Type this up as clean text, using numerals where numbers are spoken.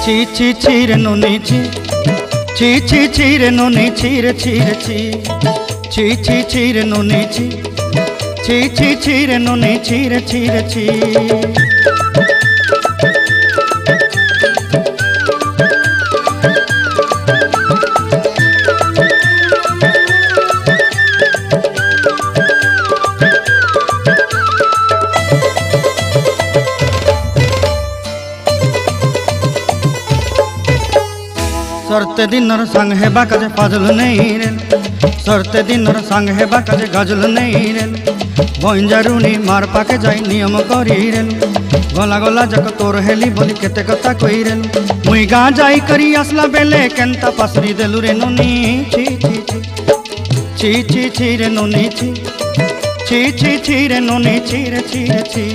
ছি ছি ছি রে নুনি ছি ছি ছি ছি রে নুনি ছি রে ছি রে ছি ছি ছি ছি রে নুনি ছি ছি ছি ছি রে নুনি ছি রে ছি রে ছি। सरते दिनर संग हेबा काजे फाजल नहीं रेल सरते दिनर संग हेबा काजे गजल नहीं रेल बंजारुनी मार पाके जाई नियम करी रेल गला गला जक तोर हेली बोली केते कथा कई रेल मुई गा जाई करी आसला बेले केंता पासरी देलु रे नुनी छी छी छी छी छी रे नुनी छी छी छी छी रे नुनी छी रे छी रे छी।